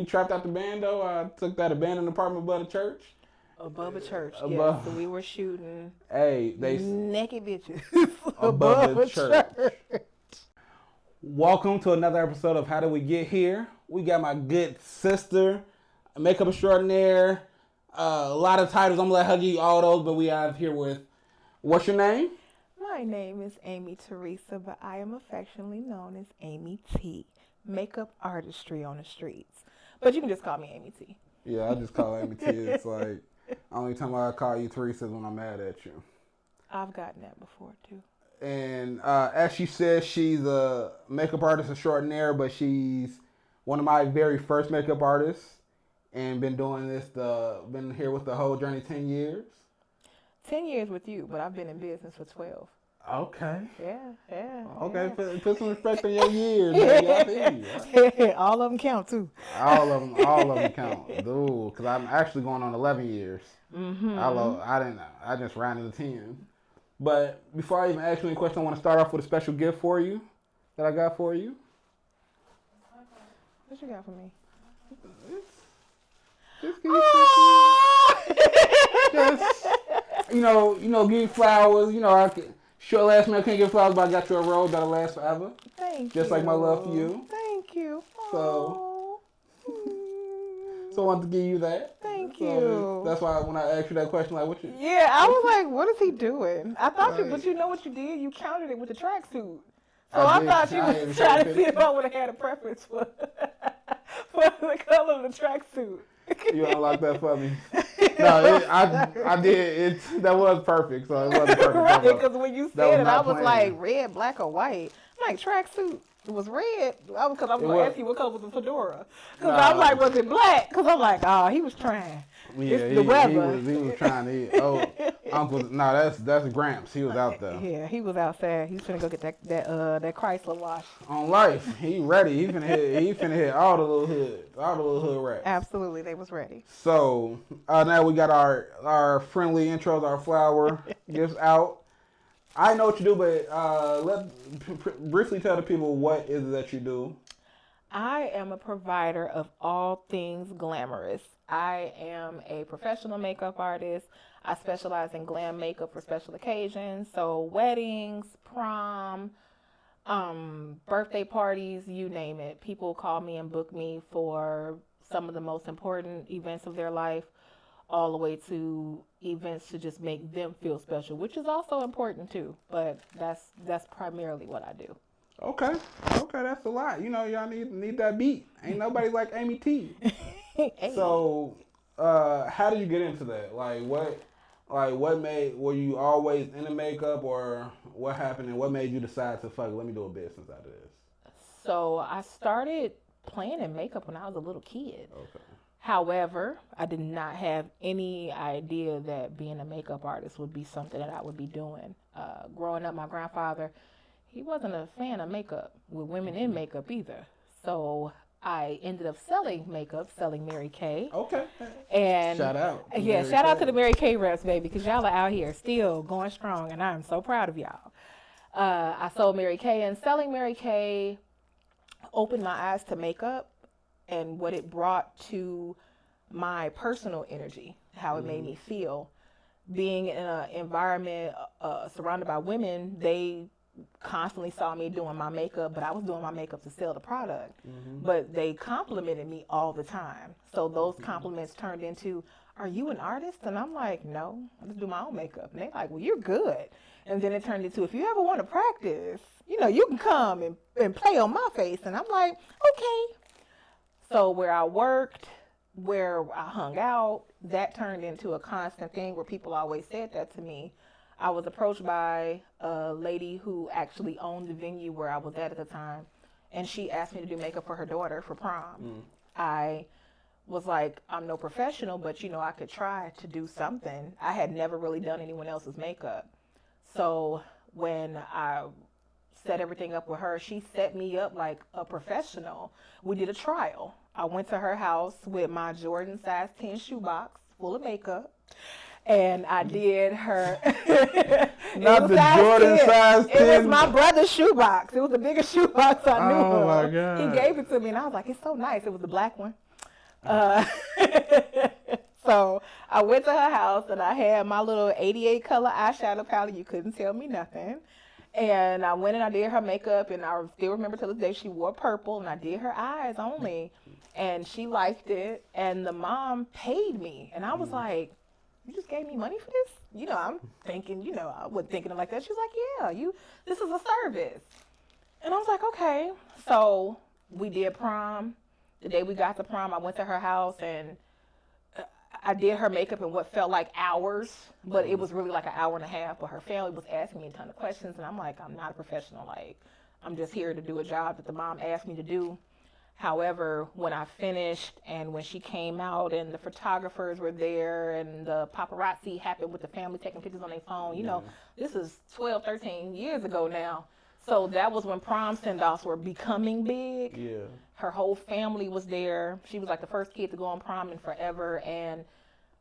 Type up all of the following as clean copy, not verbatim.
we trapped out the band though. I took that abandoned apartment above the church. Above a church, Above. yes. So we were shooting Hey, they naked bitches above the a church. Welcome to another episode of How Did We Get Here? We got my good sister, makeup extraordinaire, a lot of titles. I'm gonna let her give you all those, but we have here with, what's your name? My name is Amy Teresa, but I am affectionately known as Amy T. Makeup Artistry on the streets. But you can just call me Amy T. Yeah, I just call Amy T. It's like, only time I call you Teresa is when I'm mad at you. I've gotten that before, too. And as she says, she's a makeup artist extraordinaire, but she's one of my very first makeup artists and been doing this, been here with the whole journey 10 years. 10 years with you, but I've been in business for 12. Okay. Yeah. Okay, put some respect on your years, baby. I feel you. All of them count, too. All of them count, dude. Because I'm actually going on 11 years. Mm-hmm. I just rounded to 10. But before I even ask you any question, I want to start off with a special gift for you that I got for you. What you got for me? Just give you just, give you flowers. I can, sure, last minute I can't give flowers, but I got you a rose that'll last forever. Thank you. Just like my love for you. Thank you. So I wanted to give you that. Thank you. That's why when I asked you that question, like, what you? Yeah, I was like, what is he doing? I thought but you know what you did? You counted it with the tracksuit. So I thought you was trying to see if I would have had a preference for the color of the tracksuit. You unlocked that for me. No, I did. That was perfect. So it wasn't perfect. Right, because when you said it, I was planned. like, red, black, or white. I'm like, tracksuit. It was red. Because I was going to ask you what color was the fedora. Because I'm like, was it black? Because I'm like, oh, he was trying. Yeah, it's the weather. He was trying to. Uncle. No, that's Gramps. He was out there. Yeah, he was outside. He was finna go get that Chrysler wash. On life, he ready. He finna hit all the little hood rats. Absolutely, they was ready. So now we got our friendly intros, our flower gifts out. I know what you do, but briefly tell the people what is it that you do. I am a provider of all things glamorous. I am a professional makeup artist. I specialize in glam makeup for special occasions. So weddings, prom, birthday parties, you name it. People call me and book me for some of the most important events of their life, all the way to events to just make them feel special, which is also important too. But that's primarily what I do. Okay, that's a lot. Y'all need that beat. Ain't nobody like Amy T. So, how did you get into that? What made, were you always into makeup, or what happened, and what made you decide to let me do a business out of this? So I started playing in makeup when I was a little kid. Okay. However, I did not have any idea that being a makeup artist would be something that I would be doing. Growing up, my grandfather, he wasn't a fan of makeup with women in makeup either. So I ended up selling makeup, selling Mary Kay. Okay. And shout out. Yeah, shout out to the Mary Kay reps, baby, because y'all are out here still going strong, and I'm so proud of y'all. I sold Mary Kay, and selling Mary Kay opened my eyes to makeup and what it brought to my personal energy, how it made me feel. Being in an environment surrounded by women, they constantly saw me doing my makeup, but I was doing my makeup to sell the product. But they complimented me all the time. So those compliments turned into, are you an artist? And I'm like, no, I just do my own makeup. And they're like, well, you're good. And then it turned into, if you ever want to practice, you can come and play on my face. And I'm like, okay. So where I worked, where I hung out, that turned into a constant thing where people always said that to me. I was approached by a lady who actually owned the venue where I was at the time, and she asked me to do makeup for her daughter for prom. I was like, I'm no professional, but I could try to do something. I had never really done anyone else's makeup. So when I set everything up with her, she set me up like a professional. We did a trial. I went to her house with my Jordan size 10 shoebox full of makeup. And I did her. Not the Jordan size 10. It was my brother's shoebox. It was the biggest shoebox I knew of. Oh my God. He gave it to me, and I was like, it's so nice. It was the black one. Uh, so I went to her house and I had my little 88 color eyeshadow palette. You couldn't tell me nothing. And I went and I did her makeup, and I still remember to this day she wore purple, and I did her eyes only, and she liked it. And the mom paid me, and I was like, "You just gave me money for this?" You know, I'm thinking, I wasn't thinking it like that. She was like, "Yeah, this is a service." And I was like, "Okay." So we did prom. The day we got to prom, I went to her house and I did her makeup in what felt like hours, but it was really like an hour and a half. But her family was asking me a ton of questions, and I'm like, I'm not a professional. Like, I'm just here to do a job that the mom asked me to do. However, when I finished and when she came out and the photographers were there and the paparazzi happened with the family taking pictures on their phone, this is 12, 13 years ago now. So that was when prom send-offs were becoming big. Yeah. Her whole family was there. She was like the first kid to go on prom in forever. And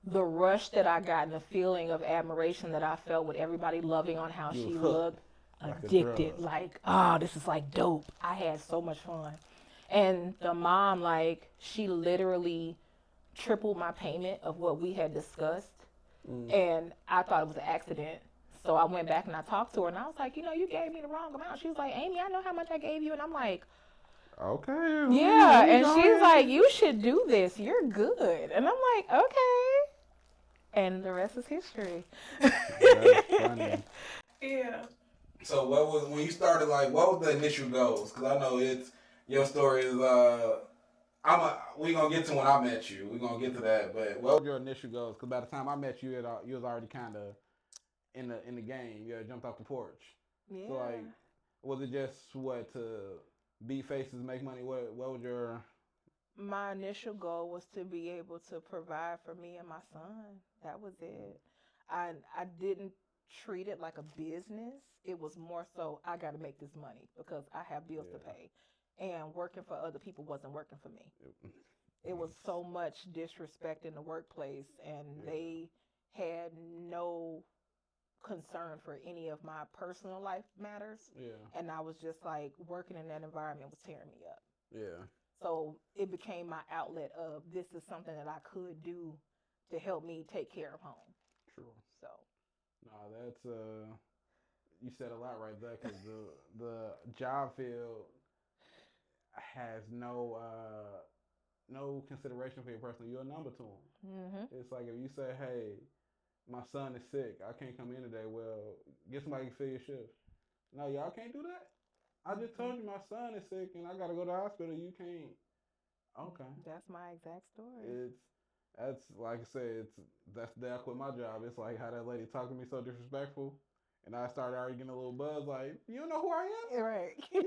the rush that I got and the feeling of admiration that I felt with everybody loving on how she looked, addicted. Like, this is like dope. I had so much fun. And the mom, like, she literally tripled my payment of what we had discussed. And I thought it was an accident. So I went back and I talked to her and I was like, you gave me the wrong amount. She was like, Amy, I know how much I gave you. And I'm like, okay. Yeah. And she's like, you should do this. You're good. And I'm like, okay. And the rest is history. That's funny. Yeah. So when you started, like, what was the initial goals? Because I know your story is, we going to get to when I met you. We're going to get to that. But what was your initial goals? Because by the time I met you, you was already kind of in the game. You had jumped off the porch. Yeah. So, like, was it just to beat faces, make money? What was your... My initial goal was to be able to provide for me and my son. That was it. I didn't treat it like a business. It was more so I got to make this money because I have bills to pay. And working for other people wasn't working for me. It was so much disrespect in the workplace, and they had no concern for any of my personal life matters. Yeah. And I was just like, working in that environment was tearing me up. Yeah. So it became my outlet of this is something that I could do to help me take care of home. True. So. No, that's you said a lot right there because the job field has no consideration for your person. You're a number to them. Mm-hmm. It's like if you say, hey, my son is sick, I can't come in today. Well, get somebody to fill your shift. No, y'all can't do that. I just told you my son is sick and I gotta go to the hospital. You can't. Okay. That's my exact story. That's like I said. That's the day I quit my job. It's like how that lady talked to me so disrespectful, and I started already getting a little buzz. Like, you don't know who I am? Right. I'm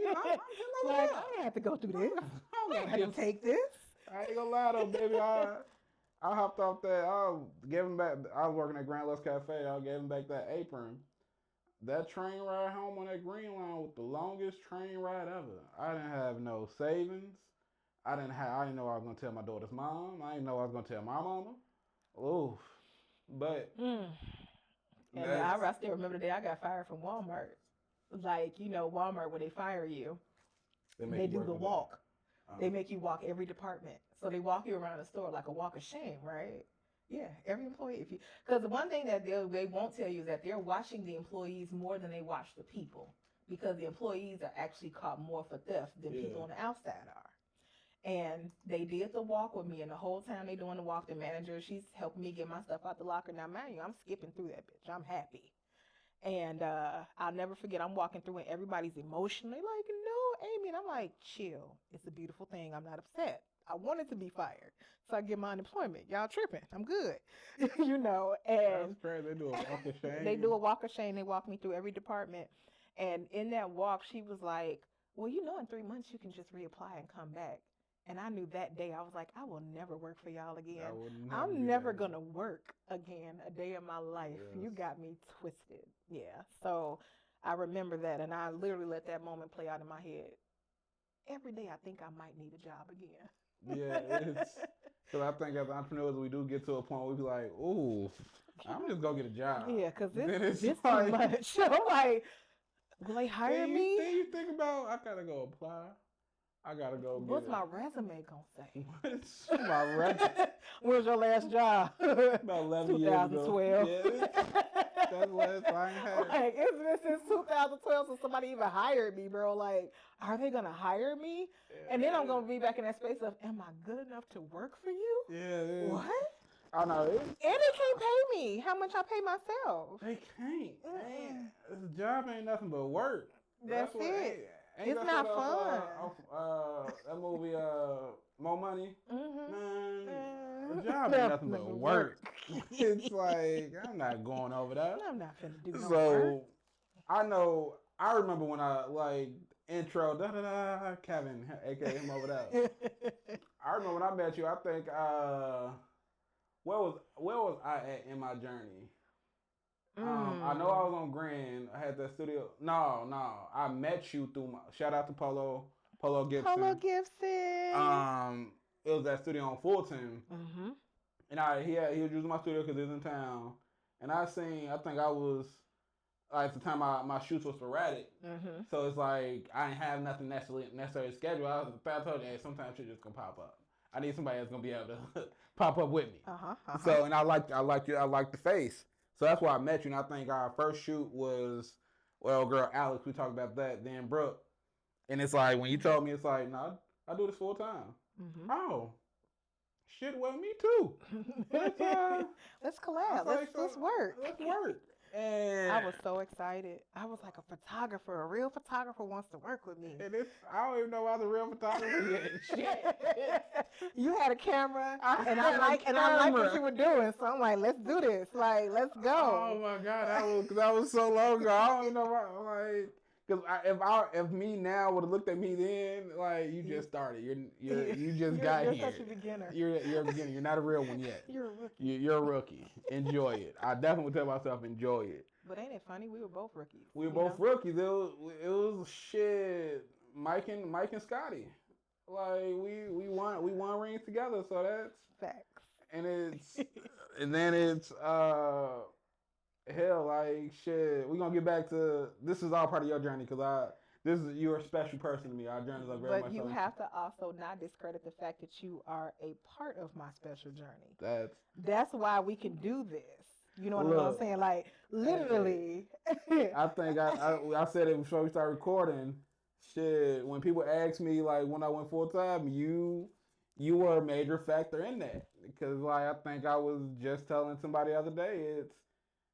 like, I ain't have to go through this. I don't have to take this. I ain't gonna lie though, baby. I hopped off that. I gave him back. I was working at Grand Lux Cafe. I gave him back that apron. That train ride home on that green line was the longest train ride ever. I didn't have no savings. I didn't know I was gonna tell my daughter's mom. I didn't know I was gonna tell my mama. Oof. But and I still remember the day I got fired from Walmart. Like, Walmart, when they fire you, they do the walk. They make you walk every department. So they walk you around the store like a walk of shame, right? Yeah, every employee. Because the one thing that they won't tell you is that they're watching the employees more than they watch the people, because the employees are actually caught more for theft than people on the outside are. And they did the walk with me, and the whole time they doing the walk, the manager, she's helping me get my stuff out the locker. Now, mind you, I'm skipping through that bitch. I'm happy. And I'll never forget, I'm walking through and everybody's emotionally like, no, Amy. And I'm like, chill. It's a beautiful thing. I'm not upset. I wanted to be fired, so I get my unemployment. Y'all tripping. I'm good. And that's crazy. They do a walk of shame. They do a walk of shame. They walk me through every department. And in that walk, she was like, well, in 3 months you can just reapply and come back. And I knew that day, I was like, I will never work for y'all again. I'm never going to work again a day in my life. Yes. You got me twisted. Yeah. So I remember that, and I literally let that moment play out in my head. Every day I think I might need a job again. Yeah, because I think as entrepreneurs, we do get to a point where we be like, ooh, I'm just going to get a job. Yeah, because this too much. I'm like, will they hire me? Then you think about, I got to go apply. I gotta go get What's it. my resume gonna say? What's my resume? Where's your last job? About 11 years ago. 2012. Yeah, that's the last time I ain't had. Like, it's been since 2012 since somebody even hired me, bro. Like, are they gonna hire me? And then I'm gonna be back in that space of, am I good enough to work for you? Yeah. What? I know. And they can't pay me how much I pay myself. They can't. This job ain't nothing but work. That's what, it. Ain't It's that not shit fun. That movie, More Money. Man, the job ain't Nothing nothing but but work. It's like I'm not going over that. I'm not finna do no work. So I know. I remember when I like intro Kevin, aka him over there. I remember when I met you. I think where was I at in my journey? I know I was on Grand. I had that studio. No, I met you through my. Shout out to Polo Gibson. Polo Gibson. It was that studio on Fulton. And he was using my studio because he was in town. And I think I was like at the time my shoots were sporadic. So it's like I didn't have nothing necessarily scheduled. I told you, hey, sometimes shit just gonna pop up. I need somebody that's gonna be able to pop up with me. So and I like the face. So that's why I met you. And I think our first shoot was, well, girl Alex. We talked about that. Then Brooke. And it's like when you told me, it's like, no, I do this full time. Oh, shit. Well, me too. Let's collab. Let's work. Let's work. And I was so excited. I was like, a real photographer wants to work with me. And I don't even know why I was a real photographer yet. Shit. You had a camera, and I like what you were doing. So I'm like, let's do this. Like, let's go. Oh my God, that was so long ago. I don't even know why. Like, because if me now would have looked at me then, like you just started. You just got here. You're such a beginner. You're a beginner. You're not a real one yet. You're a rookie. You're a rookie. Enjoy it. I definitely tell myself enjoy it. But ain't it funny? We were both rookies. We were both rookies. It was shit. Mike and Scotty. Like we won rings together. So that's facts. And it's hell, like shit. We're gonna get back to this is all part of your journey because you're a special person to me. Our journeys are very much. But you have to also not discredit the fact that you are a part of my special journey. That's why we can do this. You know what I'm saying? Like literally. I think I said it before we started recording. Shit, when people ask me like when I went full time, you were a major factor in that because like I think I was just telling somebody the other day it's.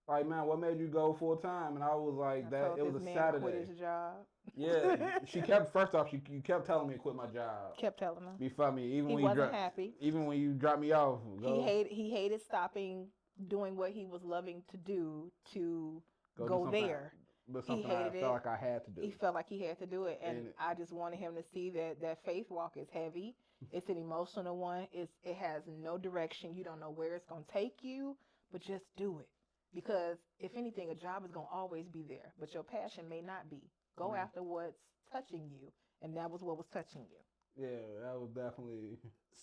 Like, man, what made you go full time? And I was like, it was a Saturday. Quit his job. Yeah, first off, you kept telling me to quit my job. Kept telling him. Before me, he wasn't happy. Even when you dropped me off. He hated stopping doing what he was loving to do to go there. But something I felt like I had to do. He felt like he had to do it, and I just wanted him to see that faith walk is heavy. It's an emotional one. It has no direction. You don't know where it's gonna take you, but just do it. Because if anything, a job is going to always be there, but your passion may not be. Go after what's touching you, and that was what was touching you. Yeah, that was definitely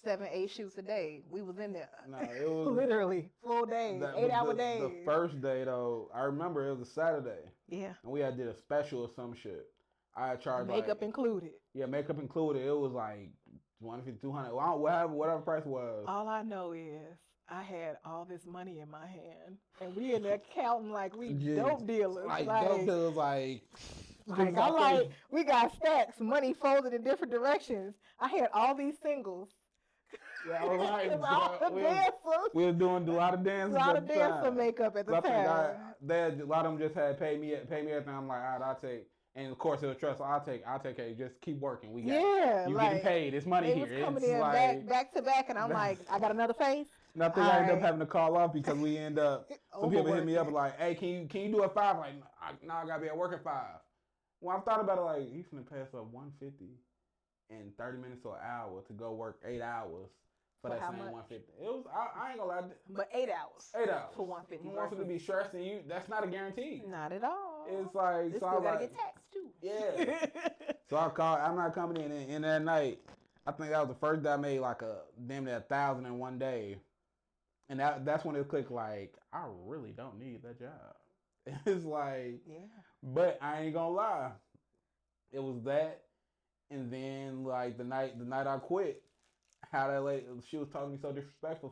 7-8 shoots a day. We was in there. No, it was literally full days, 8-hour days. The first day though, I remember it was a Saturday. Yeah. And we had did a special or some shit. I charged makeup included. Yeah, makeup included. It was like $150, $200, whatever price was. All I know is I had all this money in my hand, and we in there counting like we dope dealers. Like dope dealers, we got stacks, money folded in different directions. I had all these singles. Yeah, we were doing a lot of dances. A lot of dancer makeup at the time. A lot of them just had pay me everything. I'm like, all right, I'll take. And of course, it was trust. So I'll take it. Just keep working. We got you getting paid. It's money here. It was coming in back to back, and I'm like, I got another face. Nothing. I end up having to call off because we end up. Some people hit me up like, "Hey, can you do a 5?" Like, no, I gotta be at work at 5. Well, I've thought about it like he's gonna pass up $150 in 30 minutes or an hour to go work 8 hours for that same $150. It was. I ain't gonna lie. But 8 hours. 8 hours for $150. You want to be stressing you? That's not a guarantee. Not at all. It's like so I gotta get taxed too. Yeah. So I called. I'm not coming in that night. I think that was the first day I made like damn near 1,000 in one day, and that's when it clicked. Like I really don't need that job. It's like, yeah. But I ain't gonna lie. It was that, And then like the night I quit, how that lady, she was talking to me so disrespectful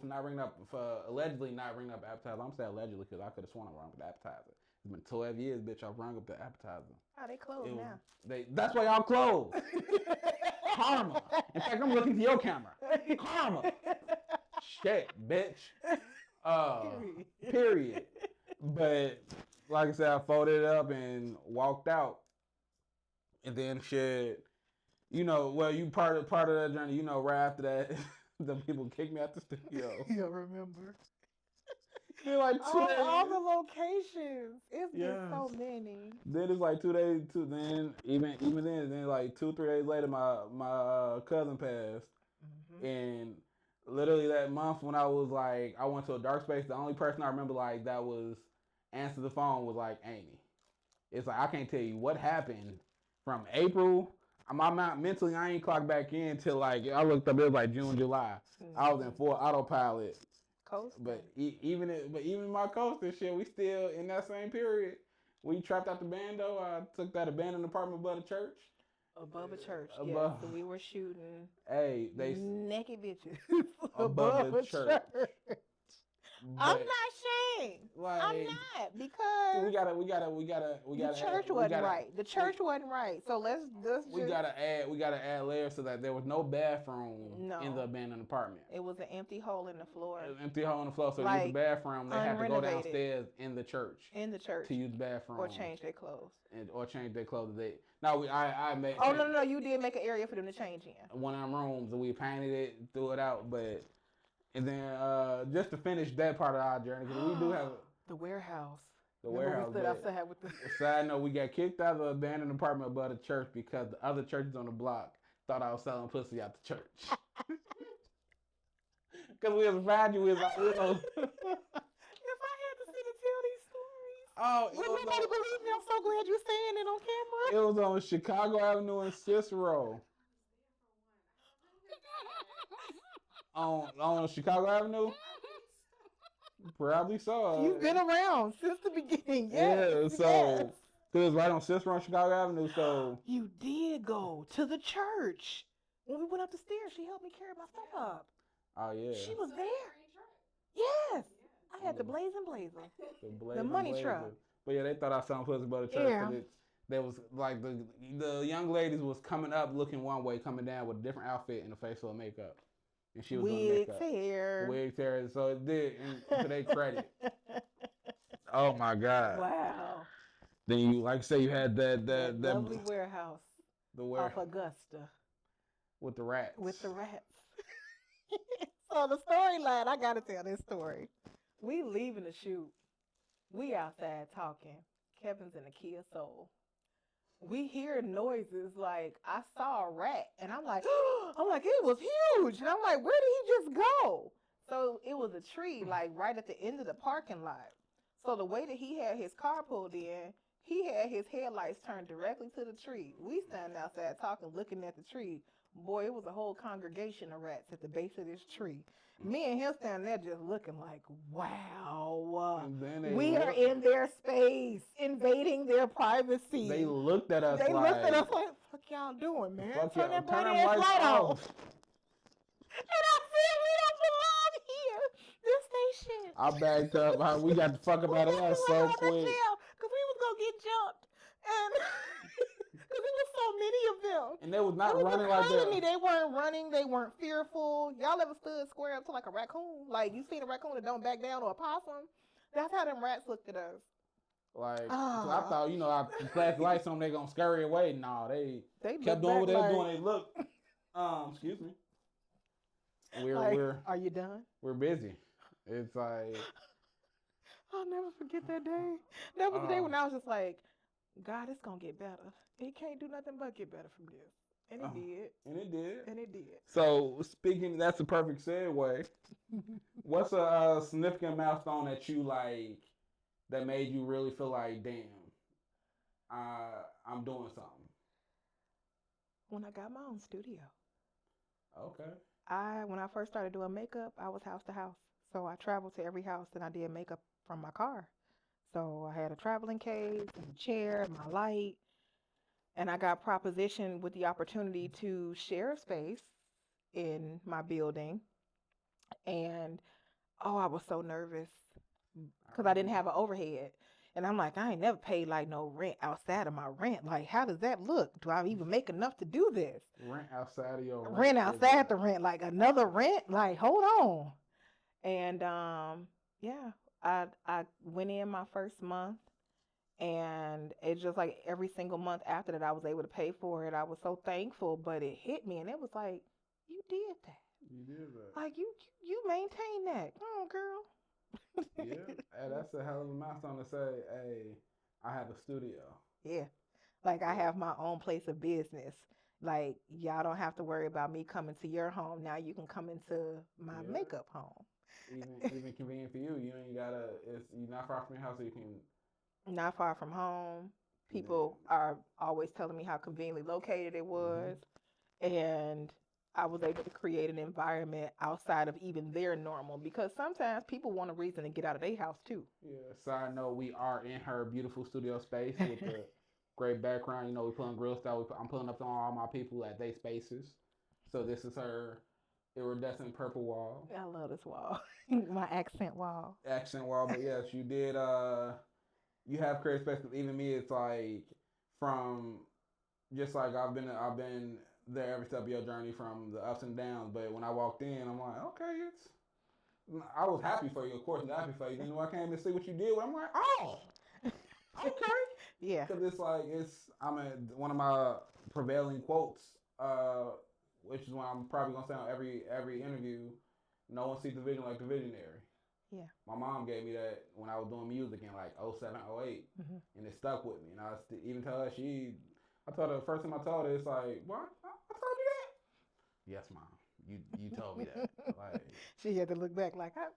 for allegedly not ringing up the appetizer. I'm saying allegedly because I could have sworn I rung up the appetizer. It's been 12 years, bitch. I rung up the appetizer. Oh, they closed now. That's why y'all closed. Karma. In fact, I'm looking to your camera. Karma. Shit, bitch. Period. But like I said, I folded it up and walked out. And then shit, you know, well, you part of that journey, you know, right after that, the people kicked me out the studio. You'll remember. Then like 2 days. All the locations. It's been so many. Then it's like 2 days. Even then like 2-3 days later, my cousin passed, and literally that month when I was like, I went to a dark space. The only person I remember like that was answered the phone was like Amy. It's like I can't tell you what happened from April. Mentally, I ain't clocked back in till like I looked up. It was like June, July. I was in full autopilot. Coast. But even my coaster shit, we still in that same period. We trapped out the band though. I took that abandoned apartment above the church. Above a church, yeah. So we were shooting. Hey, they naked bitches above the church. I'm not ashamed. Like, I'm not, because we gotta. The church wasn't right. The church wasn't right. So we gotta add layers so that there was no bathroom in the abandoned apartment. It was an empty hole in the floor. An empty hole in the floor. So to use the bathroom, they had to go downstairs in the church. To use the bathroom. Or change their clothes. I made. Oh no! You did make an area for them to change in. One of them rooms, and we painted it, threw it out, but. And then just to finish that part of our journey, because we do have the warehouse. Side note, we got kicked out of the abandoned apartment above the church because the other churches on the block thought I was selling pussy out the church. Because we was riding, we was like, if I had to sit and tell these stories, would nobody believe me? I'm so glad you're saying it on camera. It was on Chicago Avenue and Cicero. On Chicago Avenue? Probably so. You've been around since the beginning. Yes. Yeah, so it was right on Cicero and Chicago Avenue. So you did go to the church. When we went up the stairs, she helped me carry my stuff up. Oh yeah. She was there. Yes. I had the blazing blazer. The money truck. But yeah, they thought I was selling pussy by the church. Yeah. There was like the young ladies was coming up looking one way, coming down with a different outfit and a facial and makeup. And she was wigs, hair. So it did, to their credit. Oh my God. Wow. Then you, like say, you had that lovely warehouse. The warehouse. Off Augusta. With the rats. So the storyline, I gotta tell this story. We leaving the shoot. We outside talking. Kevin's in a Kia Soul. We hear noises like I saw a rat, and I'm like, it was huge, and I'm like, where did he just go? So it was a tree, like right at the end of the parking lot. So the way that he had his car pulled in, he had his headlights turned directly to the tree. We standing outside talking, looking at the tree. Boy, it was a whole congregation of rats at the base of this tree. Me and him standing there just looking like, wow. We are in their space, invading their privacy. They looked at us like, fuck y'all doing, man? Turn that bloody ass light off. And I said, we don't belong here. This station. I backed up. We got the fuck up out of there so quick. Because we was going to get jumped. And because there was so many of them. And they was not running like that. They weren't running. They weren't fearful. Y'all ever stood square up to like a raccoon? Like you seen a raccoon that don't back down, or a possum? That's how them rats looked at us. Like, so I thought, I flash lights on them, they gonna scurry away. Nah, they kept doing what they were doing. They looked. Excuse me. Are you done? We're busy. It's like. I'll never forget that day. That was the day when I was just like, God, it's going to get better. It can't do nothing but get better from this. And it did. And it did. So, that's a perfect segue. What's a significant milestone that you like, that made you really feel like, damn, I'm doing something? When I got my own studio. Okay. When I first started doing makeup, I was house to house. So I traveled to every house and I did makeup from my car. So I had a traveling case, and a chair, and my light. And I got propositioned with the opportunity to share a space in my building. And oh, I was so nervous because I didn't have an overhead. And I'm like, I ain't never paid like no rent outside of my rent. Like, how does that look? Do I even make enough to do this? Rent outside of your rent. Rent outside the rent, like another rent. Like, hold on. And yeah, I went in my first month, and it's just like every single month after that, I was able to pay for it. I was so thankful, but it hit me, and it was like, you did that. You did that. Like you maintained that. Come on, girl. Yeah, hey, that's a hell of a milestone to say, hey, I have a studio. Yeah. Like I have my own place of business. Like y'all don't have to worry about me coming to your home. Now you can come into my makeup home. Even convenient for you. You ain't gotta. You're not far from your house, so you can. Not far from home. People are always telling me how conveniently located it was, and I was able to create an environment outside of even their normal, because sometimes people want a reason to get out of their house too. Yeah. Side note: we are in her beautiful studio space with the great background. You know, we pulling grill style. I'm pulling up on all my people at their spaces. So this is her iridescent purple wall. I love this wall, my accent wall. Accent wall, but yes, you did. You have creative space. Even me, it's like from just like I've been there every step of your journey from the ups and downs. But when I walked in, I'm like, okay, I was happy for you, of course, not happy for you. Then when I came to see what you did, I'm like, oh, okay. Yeah. Because it's like one of my prevailing quotes, which is one I'm probably gonna say on every interview. No one sees the vision like the visionary. Yeah. My mom gave me that when I was doing music in like 07, 08, and it stuck with me. And I even tell her I told her the first time I told her, it's like, what? I told you that? Yes, mom. You told me that. Like, she had to look back like I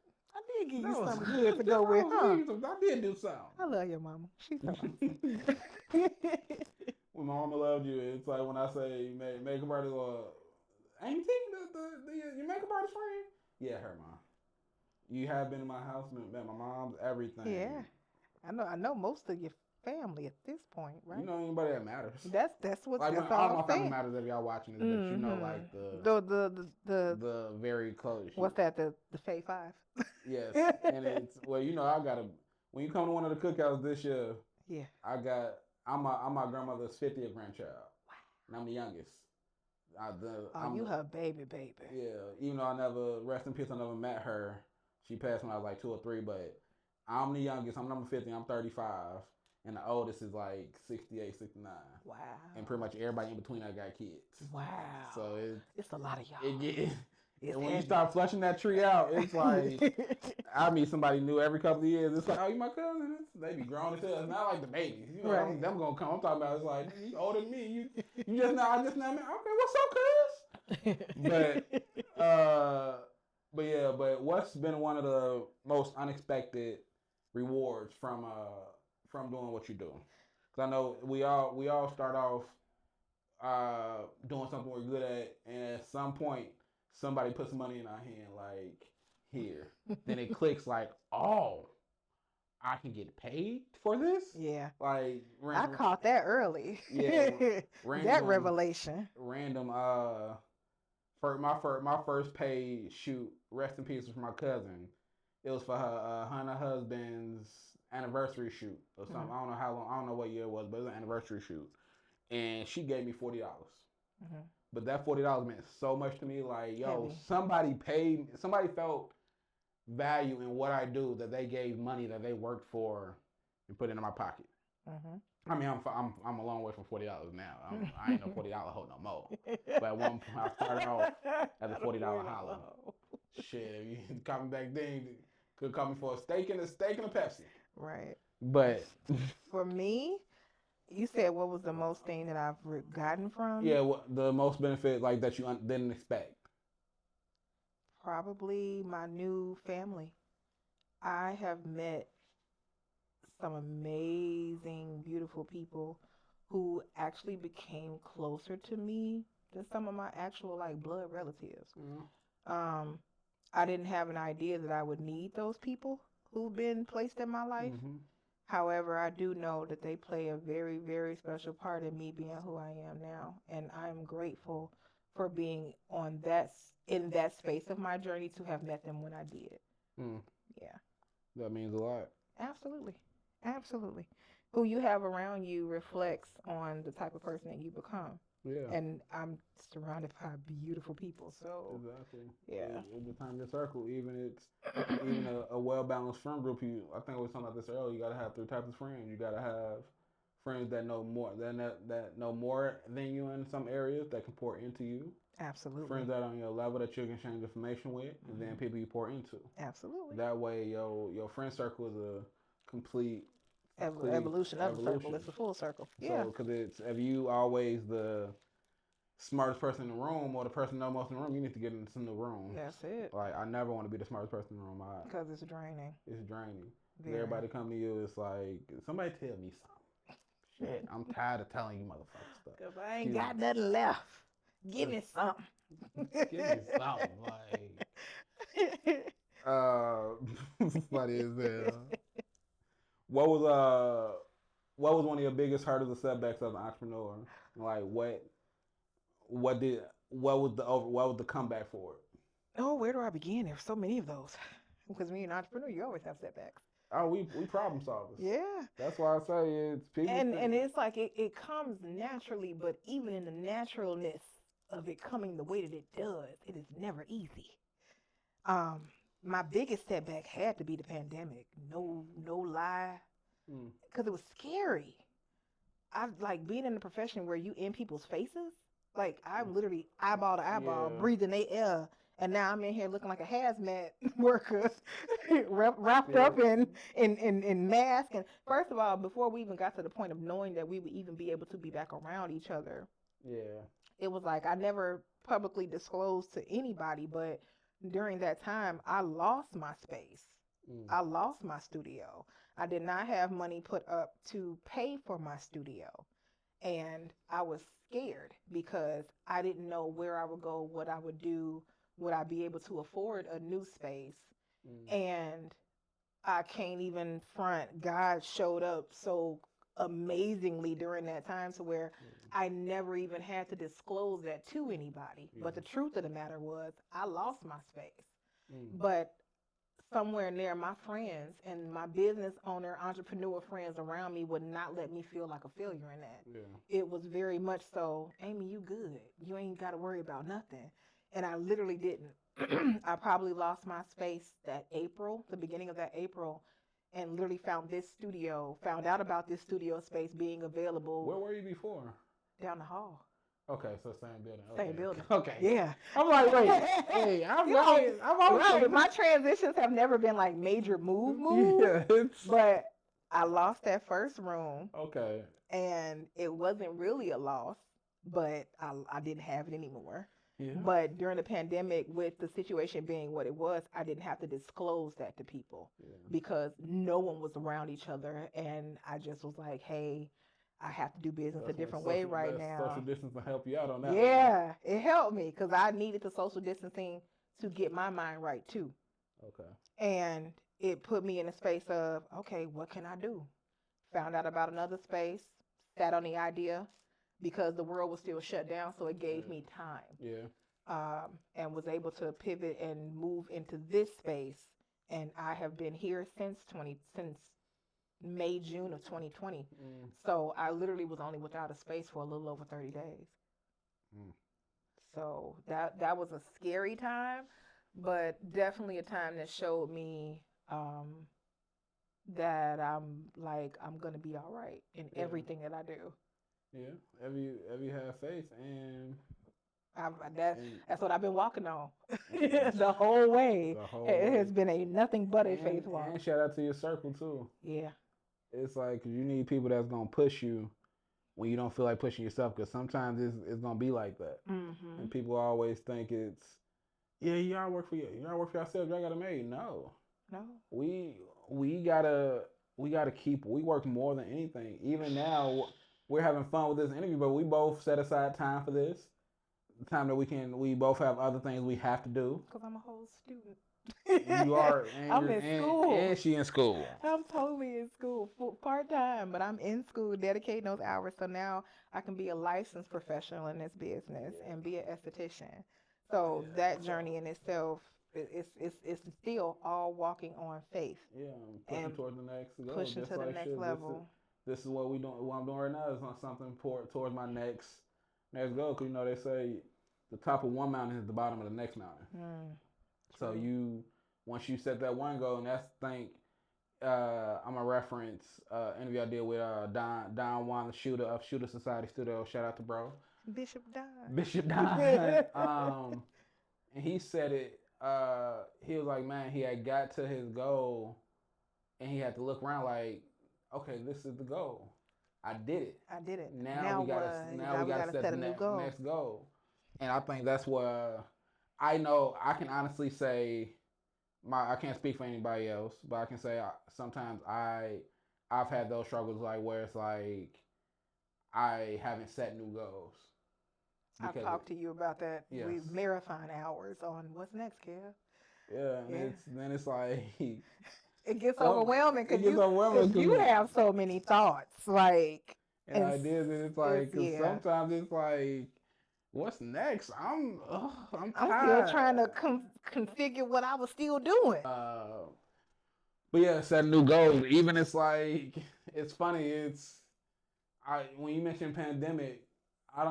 did give you something good to go with, huh? I did do something. I love your mama. She's so awesome. When my mama loved you, it's like when I say makeup artist, Amy Teresa, your makeup artist friend? Yeah, her mom. You have been in my house, met my mom's, everything. Yeah, I know most of your family at this point, right? You know anybody that matters. That's what. Like that's all my family matters if y'all watching this, but you know, like the very close. What's that? The Fave Five. Yes, and it's when you come to one of the cookouts this year. Yeah. I'm my grandmother's 50th grandchild. Wow. And I'm the youngest. You her baby. Yeah, even though rest in peace, I never met her. She passed when I was like 2 or 3, but I'm the youngest. I'm number 50. I'm 35. And the oldest is like 68, 69. Wow. And pretty much everybody in between I got kids. Wow. So it's a lot of y'all. And when you start flushing that tree out, it's like I meet somebody new every couple of years. It's like, oh, you my cousin? They be grown as hell. It's not like the babies. You know, right. Them gonna come. I'm talking about it's like, you older than me. You just now, I just now met. Okay, what's up, cuz? But what's been one of the most unexpected rewards from doing what you do? Because I know we all start off doing something we're good at, and at some point somebody puts money in our hand, like here. Then it clicks, like, oh, I can get paid for this. Yeah, like I caught that early. Yeah, that revelation. Random. For my first paid shoot, rest in peace, was for my cousin. It was for her and her husband's anniversary shoot or something. Mm-hmm. I don't know how long. I don't know what year it was, but it was an anniversary shoot, and she gave me $40. Mm-hmm. But that $40 meant so much to me. Like, yo, heavy. Somebody felt value in what I do, that they gave money that they worked for and put into my pocket. Mm-hmm. I mean, I'm a long way from $40 now. I ain't no $40 hoe no more. But at one point, I started off as a $40 holler. Shit, if you caught me back then, you could call me for a steak and a Pepsi. Right. But for me, you said what was the most thing that I've gotten from? Yeah, the most benefit, like, that you didn't expect. Probably my new family. I have met some amazing, beautiful people who actually became closer to me than some of my actual blood relatives. Mm-hmm. I didn't have an idea that I would need those people who've been placed in my life. Mm-hmm. However, I do know that they play a very, very special part in me being who I am now. And I'm grateful for being in that space of my journey to have met them when I did. Mm. Yeah. That means a lot. Absolutely. Absolutely. Who you have around you reflects on the type of person that you become. Yeah. And I'm surrounded by beautiful people. So, Exactly. yeah. It determines your circle. Even a well balanced friend group. I think we was talking about this earlier. You gotta have three types of friends. You gotta have friends that know more that know more than you in some areas that can pour into you. Absolutely. Friends that are on your level that you can exchange information with, and then people you pour into. Absolutely. That way, your friend circle is a complete evolution of a circle. It's a full circle. Yeah. So, because if you always the smartest person in the room or the person know most in the room, you need to get into the room. That's it. Like, I never want to be the smartest person in the room. Because it's draining. It's draining. Very. Everybody come to you, it's like, somebody tell me something. Shit, I'm tired of telling you motherfuckers stuff. Because I ain't got nothing left. Give me something. Give me something. Like, funny as hell. What was one of your biggest hurdles or setbacks as an entrepreneur? Like what was the comeback for it? Oh, where do I begin? There's so many of those. Because when you're an entrepreneur, you always have setbacks. Oh, we problem solvers. Yeah. That's why I say it's people. And it's like it comes naturally, but even in the naturalness of it coming the way that it does, it is never easy. My biggest setback had to be the pandemic. No lie. Because it was scary. I like being in a profession where you in people's faces. Like I'm literally eyeball to eyeball, breathing their air, and now I'm in here looking like a hazmat worker, wrapped up in mask. And first of all, before we even got to the point of knowing that we would even be able to be back around each other, it was like I never publicly disclosed to anybody, but during that time, I lost my space. I lost my studio. I did not have money put up to pay for my studio. And I was scared because I didn't know where I would go, what I would do, would I be able to afford a new space? And I can't even front. God showed up so amazingly during that time to where I never even had to disclose that to anybody. But the truth of the matter was I lost my space. But somewhere in there, my friends and my business owner, entrepreneur friends around me would not let me feel like a failure in that. It was very much so, Amy, you good. You ain't got to worry about nothing. And I literally didn't. I probably lost my space the beginning of that April, and literally found out about this studio space being available. Where were you before? Down the hall. Okay, so same building. Same building. Okay. Yeah. I'm like, wait, hey, I'm always my transitions have never been like major move. Yeah, but I lost that first room. Okay. And it wasn't really a loss, but I didn't have it anymore. Yeah. But during the pandemic, with the situation being what it was, I didn't have to disclose that to people because no one was around each other. And I just was like, hey, I have to do business a different way right now. Social distance will help you out on that. Yeah, it helped me because I needed the social distancing to get my mind right too. Okay. And it put me in a space of, okay, what can I do? Found out about another space, sat on the idea because the world was still shut down. So it gave me time. Yeah. And was able to pivot and move into this space. And I have been here since May, June of 2020. So I literally was only without a space for a little over 30 days. So that was a scary time, but definitely a time that showed me that I'm going to be all right in everything that I do. Yeah. Every have faith, and that's what I've been walking on the whole way. It has been a nothing but a faith walk. And shout out to your circle too. Yeah. It's like you need people that's gonna push you when you don't feel like pushing yourself, because sometimes it's gonna be like that. And people always think it's y'all work for yourself. Y'all got a maid. No. We work more than anything. Even now, we're having fun with this interview, but we both set aside time for this. The time that we both have other things we have to do. Because I'm a whole student. You are, and I'm in school. and she in school. I'm totally in school, part-time, but I'm in school, dedicating those hours. So now I can be a licensed professional in this business and be an esthetician. So that journey in itself, it's still all walking on faith. Yeah, I'm pushing towards the next goal. Pushing Just to the like next shit. level. This is what we doing. What I'm doing right now is on something towards my next goal. Cause you know they say the top of one mountain is the bottom of the next mountain. So once you set that one goal, and that's I'm a reference interview I did with Don Juan, the shooter of Shooter Society Studio. Shout out to bro. Bishop Don. And he said it. He was like, man, he had got to his goal, and he had to look around like, okay, this is the goal. I did it. Now we gotta set the next goal. And I think that's what I know. I can honestly say, I can't speak for anybody else, but I can say sometimes I've had those struggles like where it's like I haven't set new goals. I've talked to you about that. Yes. We marathon hours on what's next, Kev. Yeah, and then it's like it gets overwhelming because you have so many thoughts, like and ideas, and it's like sometimes it's like, what's next? I'm tired. Still trying to configure what I was still doing. But yeah, set new goals. Even it's like it's funny. When you mention pandemic, I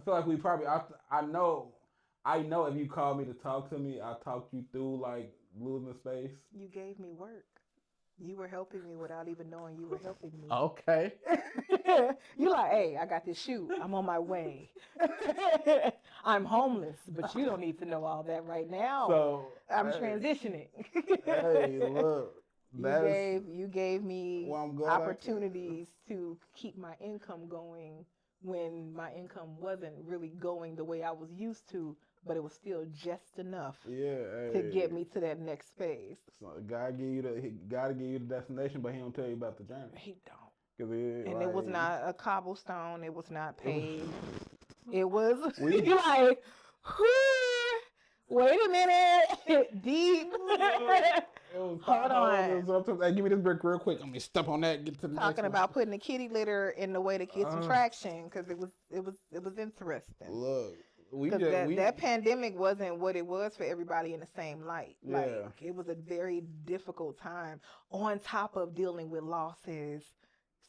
feel like we probably I know if you called me to talk to me, I talked you through like losing space. You gave me work. You were helping me without even knowing you were helping me. Okay. You're like, hey, I got this shoot. I'm on my way. I'm homeless, but you don't need to know all that right now. So I'm transitioning. Hey, look. You gave me opportunities to keep my income going when my income wasn't really going the way I was used to, but it was still just enough to get me to that next space. So God give you the destination, but he don't tell you about the journey. He don't. It was not a cobblestone. It was not paved. It was like, wait a minute, deep. Hold on. Hey, give me this brick real quick. I'm gonna step on that. Get to the talking about putting the kitty litter in the way to get some traction because it was interesting. Look, that pandemic wasn't what it was for everybody in the same light. Like it was a very difficult time. On top of dealing with losses,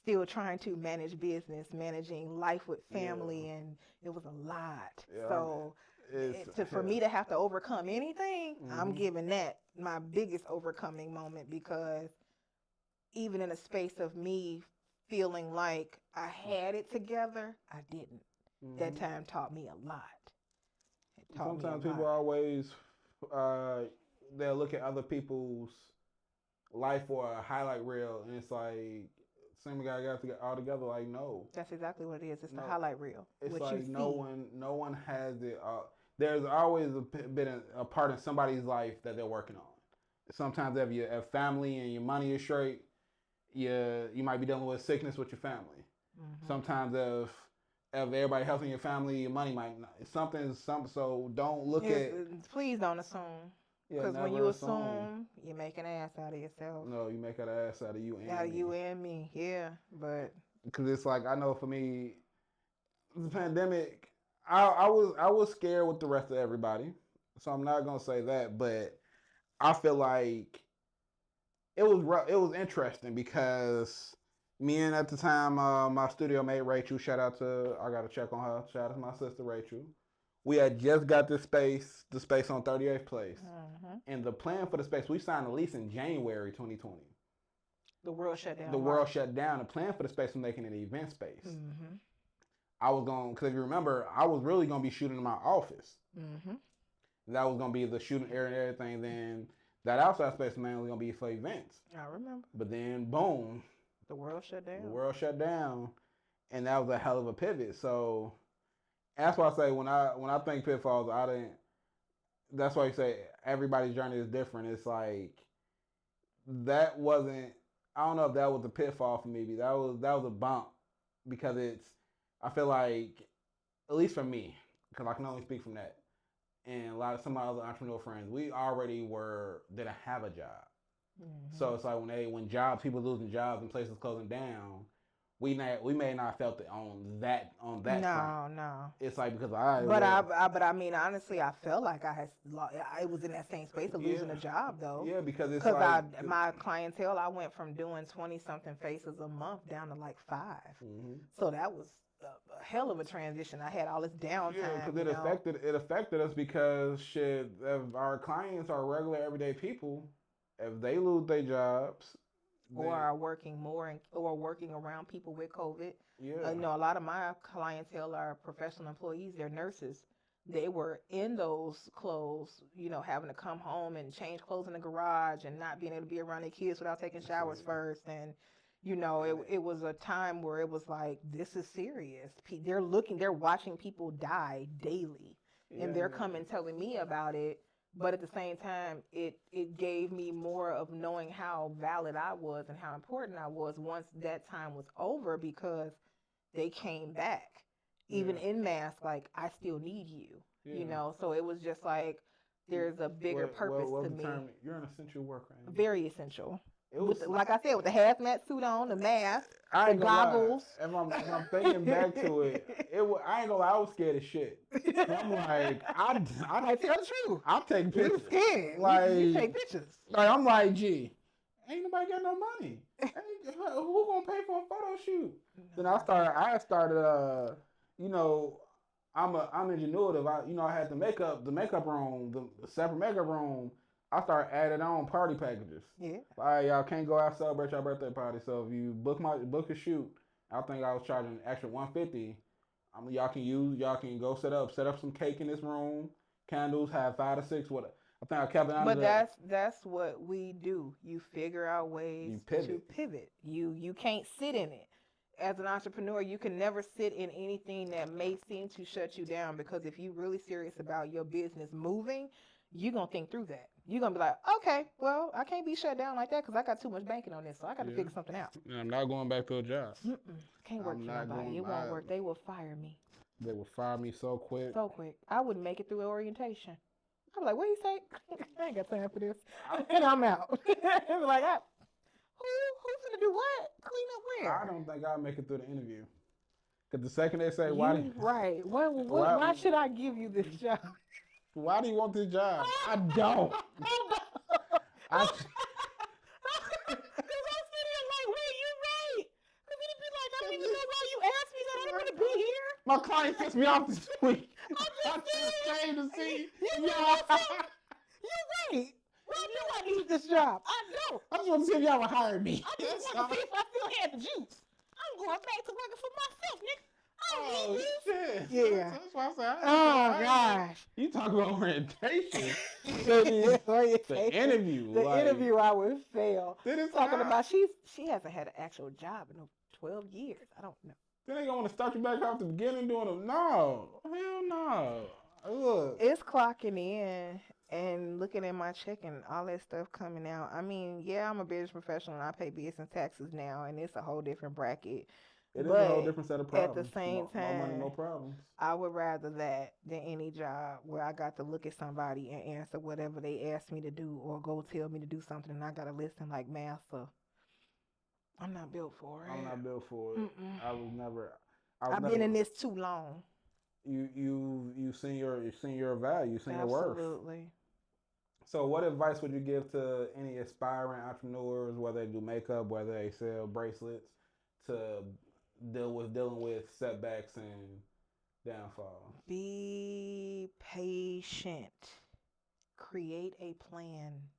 still trying to manage business, managing life with family, and it was a lot. Yeah. So for me to have to overcome anything, I'm giving that my biggest overcoming moment, because even in a space of me feeling like I had it together, I didn't. That time taught me a lot. Sometimes people always they'll look at other people's life or a highlight reel, and it's like same guy got to get all together. Like, no, that's exactly what it is. It's the highlight reel. It's what like no one has it. There's always been a part in somebody's life that they're working on. Sometimes if you have family and your money is straight, you might be dealing with sickness with your family. Sometimes if everybody helping your family, your money might not. Something. So don't look at. Please don't assume. Because when you assume, you make an ass out of yourself. No, you make an ass out of you and me. Out of you and me, yeah. But because it's like, I know for me, the pandemic, I was scared with the rest of everybody. So I'm not gonna say that, but I feel like it was interesting because me and at the time my studio mate Rachel, I gotta check on her. Shout out to my sister Rachel. We had just got the space on 38th Place. And the plan for the space, we signed a lease in January 2020. The world shut down. The world shut down. The plan for the space was making it an event space. I was going, because if you remember, I was really going to be shooting in my office. That was going to be the shooting area and everything. Then that outside space was mainly going to be for events. I remember. But then, boom. The world shut down. The world shut down. And that was a hell of a pivot. So that's why I say when I think pitfalls, that's why you say everybody's journey is different. It's like, that wasn't, I don't know if that was a pitfall for me. That was a bump, because I feel like, at least for me, because I can only speak from that, and some of my other entrepreneur friends, we already didn't have a job. Mm-hmm. So it's like when people losing jobs and places closing down, we may not felt it on that front. No. It's like because but I mean, honestly, I felt like I was in that same space of losing a job though. Yeah, because it's like my clientele, I went from doing 20 something faces a month down to like 5. Mm-hmm. So that was a hell of a transition. I had all this downtime. Yeah, because it affected us because shit. If our clients are regular everyday people, if they lose their jobs, or are working more or working around people with COVID. Yeah. A lot of my clientele are professional employees. They're nurses. They were in those clothes, having to come home and change clothes in the garage and not being able to be around their kids without taking showers first. And, it was a time where it was like, this is serious. They're watching people die daily. And they're coming telling me about it. But at the same time, it gave me more of knowing how valid I was and how important I was once that time was over, because they came back, even in mask, like, I still need you, So it was just like, there's a bigger purpose to me. You're an essential worker. Very essential. Like I said, with the hazmat suit on, the mask, the goggles. If I'm thinking back to it, I ain't gonna lie, I was scared as shit. I'm like, I tell the truth. I'm taking pictures. You're scared. Like, you take pictures. Like, I'm like, gee, ain't nobody got no money. Who gonna pay for a photo shoot? Then I started. I'm ingenuitive. I had the makeup room, the separate makeup room. I started adding on party packages. Yeah. Like, y'all can't go out celebrate your birthday party. So if you book a shoot, I think I was charging an extra $150. Y'all can go set up some cake in this room, candles, have 5 to 6. What I think I kept it on. But that's what we do. You figure out ways to pivot. You can't sit in it. As an entrepreneur, you can never sit in anything that may seem to shut you down, because if you're really serious about your business moving, you're going to think through that. You're going to be like, okay, well, I can't be shut down like that because I got too much banking on this, so I got to figure something out. I'm not going back to a job. Can't work for nobody. It won't work. They will fire me. They will fire me so quick. So quick. I wouldn't make it through orientation. I'm like, what you say? I ain't got time for this. And I'm out. I'm like, who's going to do what? Clean up where? I don't think I'll make it through the interview. Because the second they say, why should I give you this job? Why do you want this job? I don't. Because I'm sitting here like, wait, you right. Because it'd be like, I don't even know why you asked me that. I don't want to be here. My client pissed me off this week. I'm just ashamed to see. You're right. Why do I need this job? I don't. I just want to see if y'all would hire me. I just want to see if I still had the juice. I'm going back to working for myself, nigga. Shit. Yeah. That's why I said, gosh. You talk about orientation. The interview. The interview I would fail. Talking about she hasn't had an actual job in 12 years. I don't know. Then they gonna start you back off the beginning doing them. No. Hell no. Look. It's clocking in and looking at my check and all that stuff coming out. I mean, yeah, I'm a business professional and I pay business taxes now, and it's a whole different bracket. It is a whole different set of problems. At the same time, no money, no problems. I would rather that than any job where I got to look at somebody and answer whatever they asked me to do, or go tell me to do something and I got to listen like master. I'm not built for it. I'm not built for it. Mm-mm. I've been in this too long. You seen your value, you seen your worth. Absolutely. So what advice would you give to any aspiring entrepreneurs, whether they do makeup, whether they sell bracelets, to dealing with setbacks and downfall? Be patient. Create a plan.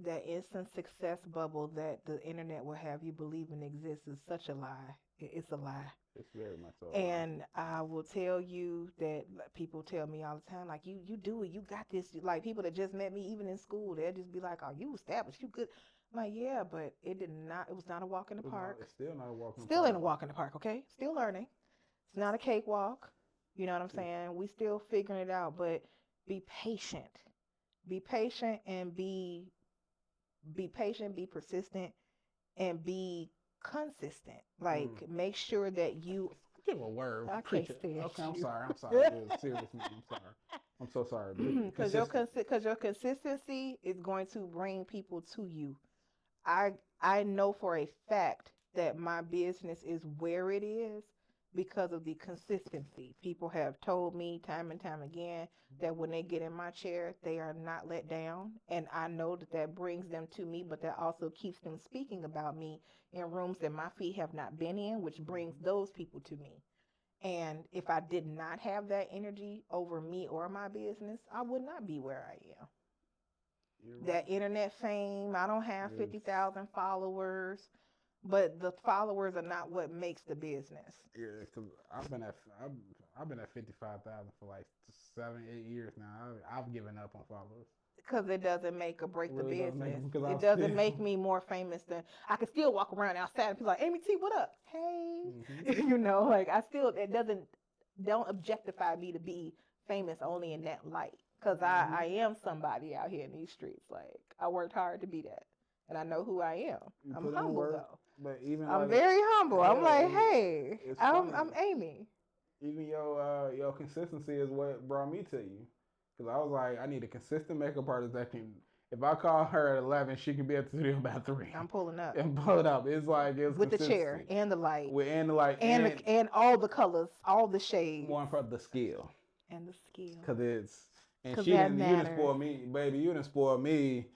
That instant success bubble that the internet will have you believing exists is such a lie. It's a lie. It's very much so. And I will tell you that people tell me all the time, like, you do it, you got this. Like, people that just met me even in school, they'll just be like, oh, you established, you good. I'm like, yeah, but it was not a walk in the park. It's still not a walk in the park. Still ain't a walk in the park, okay? Still learning. It's not a cakewalk. You know what I'm saying? We still figuring it out, but be patient. Be patient and be patient, be persistent, and be consistent. Like, make sure that you Give a word. I Preach can't it. stand Okay, I'm you. sorry. It was serious, man. I'm sorry. I'm so sorry. Because your consistency is going to bring people to you. I know for a fact that my business is where it is because of the consistency. People have told me time and time again that when they get in my chair, they are not let down. And I know that that brings them to me, but that also keeps them speaking about me in rooms that my feet have not been in, which brings those people to me. And if I did not have that energy over me or my business, I would not be where I am. You're That right. internet fame, I don't have It's, 50,000 followers, but the followers are not what makes the business. yeah, because I've been at 55,000 for like 7, 8 years now. I've given up on followers. Because it doesn't make or break the Really doesn't make business. because It I'm doesn't make still. me more famous than I can still walk around outside and be like, Amy T, what up? Hey. Hmm. Like I still, it doesn't, don't objectify me to be famous only in that light. Because I Hmm. am somebody out here in these streets. Like I worked hard to be that. And I know who I am. You I'm put in humble work, though. but even I'm like, very humble. I'm yeah, like, hey, it's I'm funny. Amy. Even your consistency is what brought me to you. Because I was like, I need a consistent makeup artist that can. If I call her at 11, she can be at the studio by 3 I'm pulling up and pull it up. It's with the chair consistency. and the light With and like and all the colors, all the shades more important the skill. and the skill. Cause it's and Because she that didn't you didn't matters. spoil me, baby. You didn't spoil me.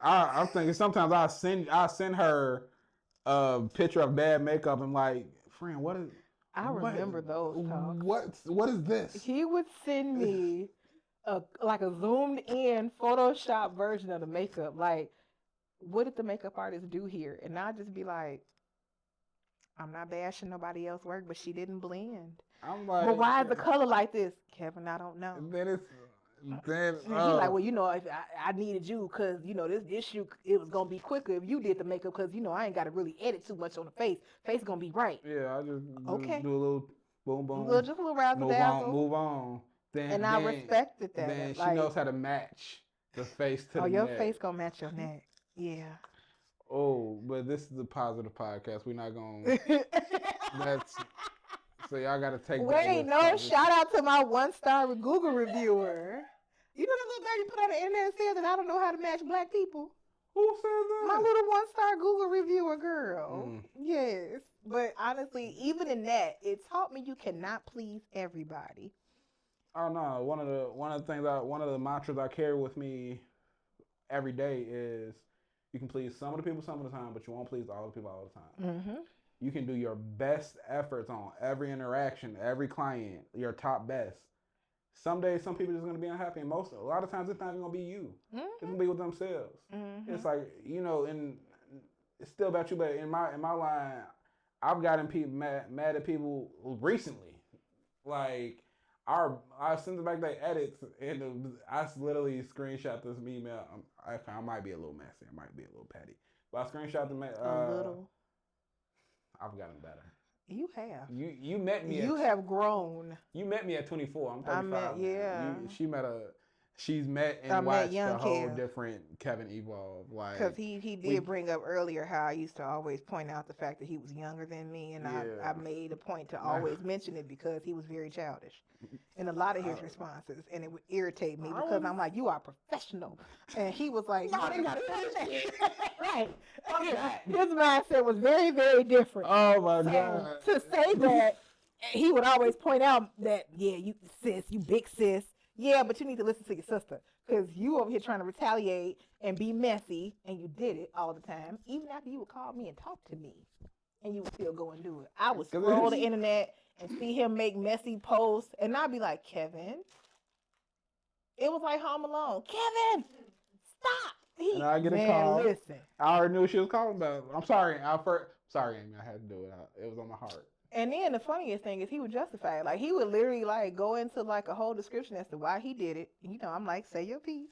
I'm thinking sometimes I send her a picture of bad makeup and like, friend, I remember those talks. what is this? He would send me like a zoomed in Photoshop version of the makeup. Like, what did the makeup artist do here? And I'd just be like, I'm not bashing nobody else's work, but she didn't blend. I'm But like, why is the color like this? Kevin, I don't know. and then it's then And he like, well, if I needed you because this shoot it was gonna be quicker if you did the makeup because I ain't got to really edit too much on the face. Face gonna be right. yeah, I just Okay, do a little boom just boom, a little razzle dazzle, move on. and I respected that. Then she knows Like, how to match the face to oh, the your neck. face gonna match your neck. Yeah. Oh, but this is a positive podcast. We're not gonna. That's so y'all got to take that Wait, with no, some. shout out to my 1-star Google reviewer. You know that little baby put on the internet and said that I don't know how to match black people. Who said that? My little 1-star Google reviewer girl. Mm. Yes. But honestly, even in that, it taught me you cannot please everybody. Oh no! One of the mantras I carry with me every day is you can please some of the people some of the time, but you won't please all the people all the time. Mm-hmm. You can do your best efforts on every interaction, every client, your top best. Some days, some people are just gonna be unhappy, and a lot of times it's not even gonna be you. It's Mm-hmm. gonna be with themselves. Mm-hmm. It's like and it's still about you. But in my line, I've gotten people mad at people recently. Like I sent back their edits, and I literally screenshot this email. I might be a little messy. I might be a little petty, but I screenshot the. A little. I've gotten better. You have. You met me. You have grown. You met me at 24. I'm I 35 met, yeah. She's met I and met watched young a whole Kev. different Kevin evolve. Because Like he we, did bring up earlier how I used to always point out the fact that he was younger than me, and I yeah. made a point to always mention it because he was very childish in a lot of his responses, and it would irritate me because I'm like, you are professional, and he was like, no, they gotta finish that. Right. His mindset was very, very different. Oh my So god. to say that, he would always point out that, yeah, you sis, you big sis. Yeah, but you need to listen to your sister because you over here trying to retaliate and be messy, and you did it all the time. Even after you would call me and talk to me, and you would still go and do it. I would scroll the internet and see him make messy posts, and I'd be like, Kevin. It was like Home Alone. Kevin, stop. And I get a call. Listen. I already knew what she was calling about. I'm sorry. Sorry, Amy. I had to do it. It was on my heart. And then the funniest thing is he would justify it. Like he would literally like go into like a whole description as to why he did it. I'm like, say your piece.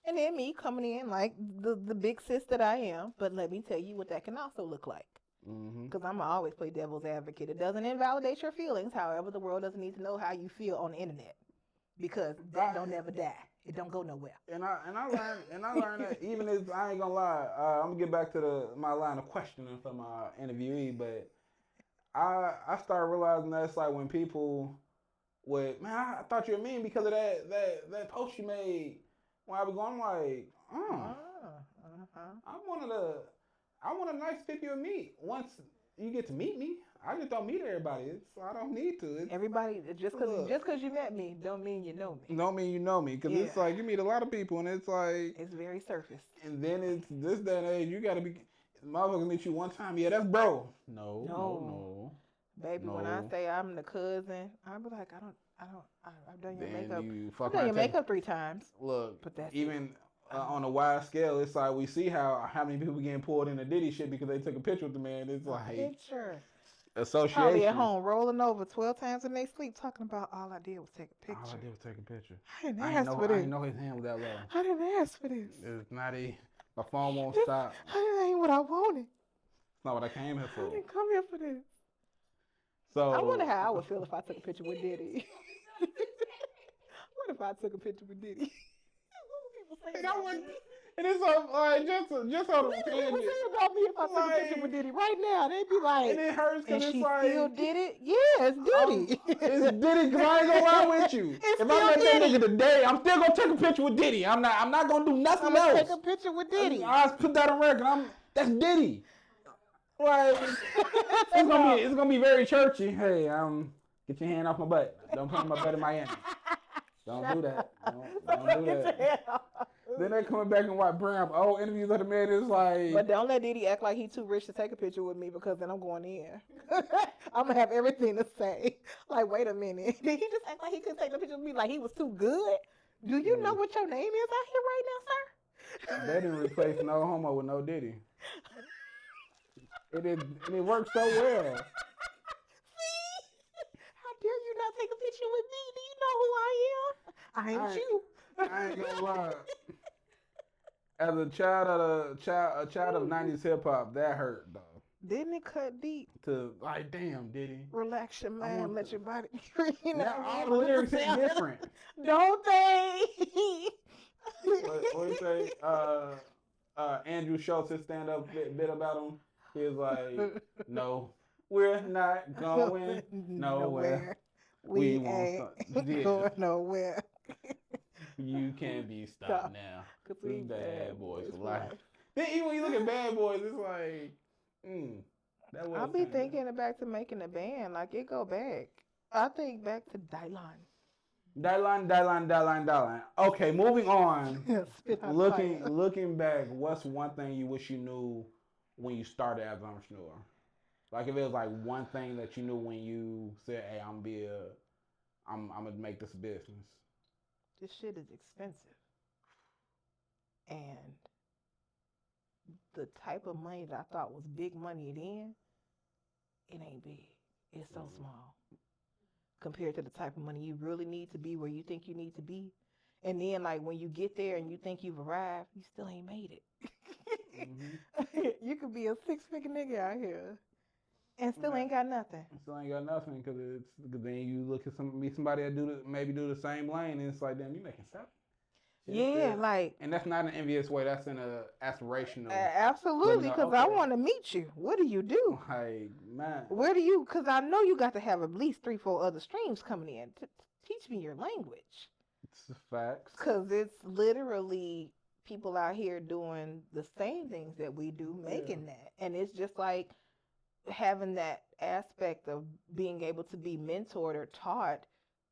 And then me coming in like the big sis that I am. But let me tell you what that can also look like. Because I'm always play devil's advocate. It doesn't invalidate your feelings. However, the world doesn't need to know how you feel on the internet. Because that don't never die. It don't go nowhere. And I learned that even if I ain't gonna lie, I'm gonna get back to my line of questioning for my interviewee, but I started realizing that's like when people would, man, I thought you were mean because of that post you made when I was going. I'm like, I want a nice picture of me. Once you get to meet me, I just don't meet everybody. I don't need to. Everybody, just because you met me, don't mean you know me. Don't mean you know me, because it's like you meet a lot of people, and it's like it's very surface. And then it's this day and age, you gotta be motherfucker meet you one time. Yeah, that's bro. No. Baby, when I say I'm the cousin, I'll be like, I've done your then makeup. I've done your makeup 3 times. Look, but that's even on a wide scale, it's like we see how many people getting pulled in the Diddy shit because they took a picture with the man. It's like picture. Association. Probably at home rolling over 12 times in their sleep talking about all I did was take a picture. All I did was take a picture. I didn't ask for this. I didn't know his hand was that low. I didn't ask for this. It's not my phone won't stop. That ain't what I wanted. It's not what I came here for. I didn't come here for this. So I wonder how I would feel if I took a picture with Diddy. What if I took a picture with Diddy? What would people say? And it's like just on the What would say about me if I took a picture with Diddy right now? They'd be like, and it hurts because it's like, still did it? Yeah, it's Diddy. It's Diddy because I ain't gonna lie with you. If I met that nigga today, I'm still gonna take a picture with Diddy. I'm not gonna do nothing else. Take a picture with Diddy. I'll put that on record. That's Diddy. Like it's gonna be very churchy. Hey, get your hand off my butt. Don't put my butt in Miami. Don't do that. Don't do that. Then they coming back and watch Bram. Oh, interviews of the man is like. But don't let Diddy act like he too rich to take a picture with me, because then I'm going in. I'm gonna have everything to say. Like, wait a minute. Did he just act like he couldn't take the picture with me? Like he was too good? Do you know what your name is out here right now, sir? They didn't replace No Homo with No Diddy. It worked so well. See? How dare you not take a picture with me? Do you know who I am? I ain't you. I ain't gonna lie. As a child of 90s hip hop, that hurt though. Didn't it cut deep? To like, damn, Diddy. Relax your mind, let your body. Now all the lyrics is different. Don't they? What you say? Andrew Schultz's stand-up bit about him. He was like, "No, we're not going nowhere. We ain't going nowhere. You can't be stopped now. Cause we bad boys for life." Then even when you look at Bad Boys, it's like, that was. I'll be thinking back to making a band. Like it go back. I think back to Dylan. Okay, moving on. Looking back, what's one thing you wish you knew when you started as an entrepreneur? Like if it was like one thing that you knew when you said, "Hey, I'm gonna make this a business." This shit is expensive, and the type of money that I thought was big money then, it ain't big. It's so small compared to the type of money you really need to be where you think you need to be. And then like when you get there and you think you've arrived, you still ain't made it. You could be a 6-figure nigga out here and still ain't got nothing. Still ain't got nothing because then you look at somebody that maybe do the same lane, and it's like, damn, you making stuff. Yeah, like. And that's not an envious way. That's in a aspirational. Absolutely, because I want to meet you. What do you do? Like, man. Because I know you got to have at least 3-4 other streams coming in to teach me your language. It's facts. Because it's literally people out here doing the same things that we do, making that. And it's just like having that aspect of being able to be mentored or taught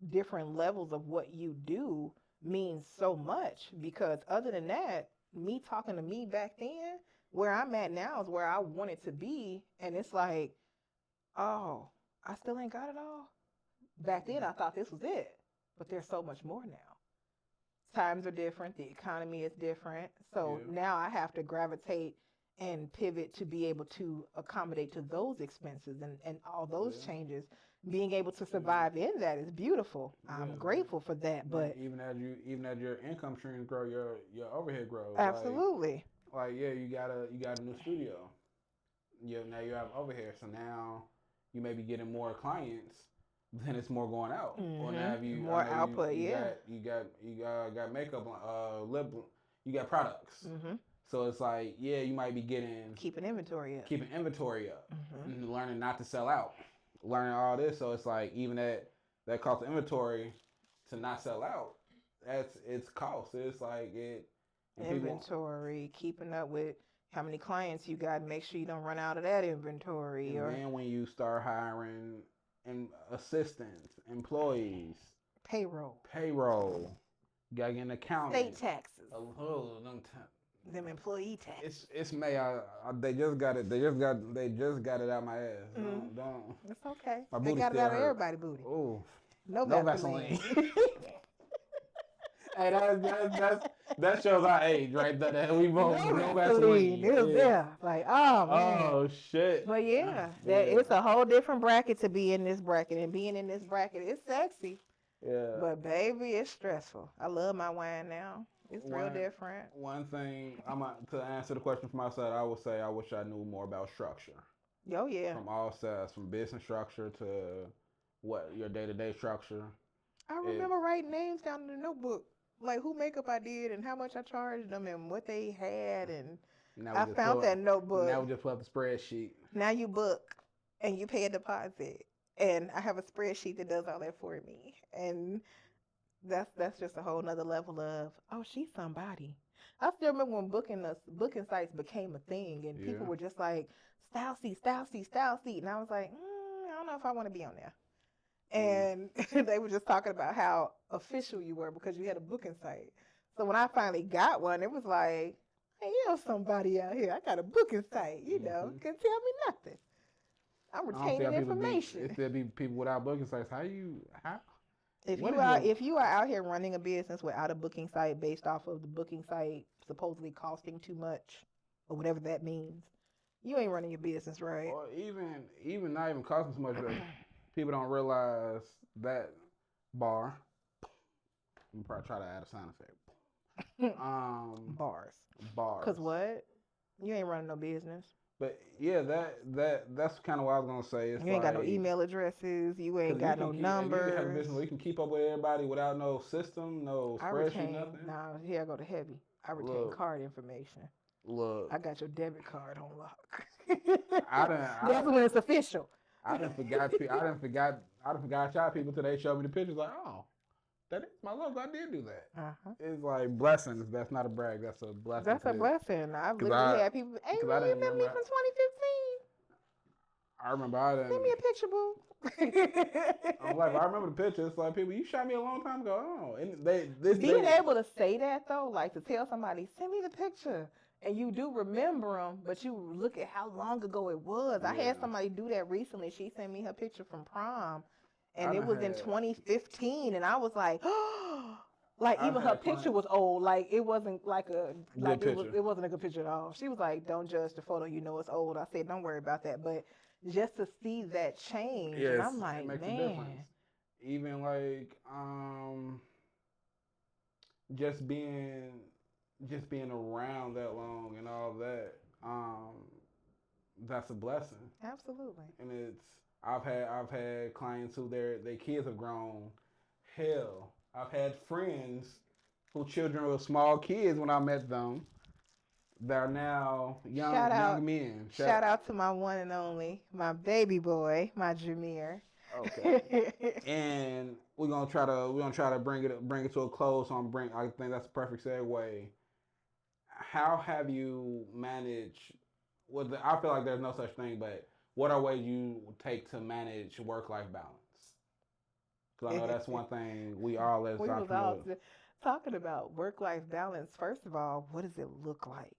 different levels of what you do means so much, because other than that, me talking to me back then, where I'm at now is where I wanted to be. And it's like, oh, I still ain't got it all. Back then I thought this was it, but there's so much more now. Times are different. The economy is different. So now I have to gravitate and pivot to be able to accommodate to those expenses and all those changes. Being able to survive in that is beautiful. I'm grateful for that. But even as your income streams grow, your overhead grows. Absolutely. Like you got a new studio. Now you have overhead, so now you may be getting more clients. Then it's more going out. Or now you more output. You got makeup, lip, you got products. So it's like, you might be keeping inventory up, and learning not to sell out. learning all this. So it's like even that cost of inventory to not sell out, it's cost. It's like it inventory, keeping up with how many clients you got, make sure you don't run out of that inventory. And then when you start hiring assistants, employees, payroll, you gotta get an accountant, state taxes, them employee taxes. It's May. They just got it. They just got it out my ass. Don't. It's okay. My they booty got it still out of hurt. everybody's booty. Ooh. No Vaseline. Hey, that shows our age right there. That we both no Vaseline. It was there. Like, oh man. Oh shit. But yeah, it's a whole different bracket to be in this bracket, and being in this bracket is sexy. Yeah. But baby, it's stressful. I love my wine now. It's real different. One thing to answer the question from my side, I would say I wish I knew more about structure. Oh yeah. From all sides, from business structure to what your day-to-day structure. I remember writing names down in the notebook, like who makeup I did and how much I charged them and what they had, and I found that notebook. Now we just put up the spreadsheet. Now you book and you pay a deposit, and I have a spreadsheet that does all that for me, and that's just a whole nother level of, oh, she's somebody. I still remember when booking sites became a thing, and people were just like, style seat, and I was like, I don't know if I want to be on there. And they were just talking about how official you were because you had a booking site. So when I finally got one, it was like, hey, somebody out here. I got a booking site, can tell me nothing. I'm retaining information. If there be people without booking sites, how? If you are out here running a business without a booking site based off of the booking site supposedly costing too much or whatever that means, you ain't running your business right. Or even not even costing so much. People don't realize that bar. I'm probably try to add a sound effect. Bars. Because what? You ain't running no business. But yeah, that's kind of what I was gonna say. It's you ain't got no email addresses. You ain't got no numbers. You have a business where you can keep up with everybody without no system, no spreadsheet, nothing. Nah, here I go to heavy. I retain card information. Look, I got your debit card on lock. That's when it's official. I done forgot y'all people till they showed me the pictures. Like, oh, that is my logo. I did do that. It's like blessings. That's not a brag. That's a blessing. That's a blessing. I've literally had people. Hey, you remember me from 2015? I remember. Send me a picture, boo. I'm like, I remember the picture. It's like, people, you shot me a long time ago. Oh, and being able to say that though, like to tell somebody, send me the picture. And you do remember them, but you look at how long ago it was. I had somebody do that recently. She sent me her picture from prom, and it was in 2015. And I was like, oh, like even her picture was old. Like it wasn't like it wasn't a good picture at all. She was like, don't judge the photo. You know it's old. I said, don't worry about that. But just to see that change, and I'm like, it makes man. A difference. Even like just being around that long and all that, that's a blessing. Absolutely. And I've had clients who their kids have grown. Hell, I've had friends whose children were small kids when I met them. They're now young men. Shout out to my one and only, my baby boy, my Jameer. Okay. And we're gonna try to bring it to a close. I think that's a perfect segue. How have you managed? I feel like there's no such thing, but what are ways you take to manage work-life balance? Because I know that's one thing we all as entrepreneurs. We was all talking about work-life balance. First of all, what does it look like?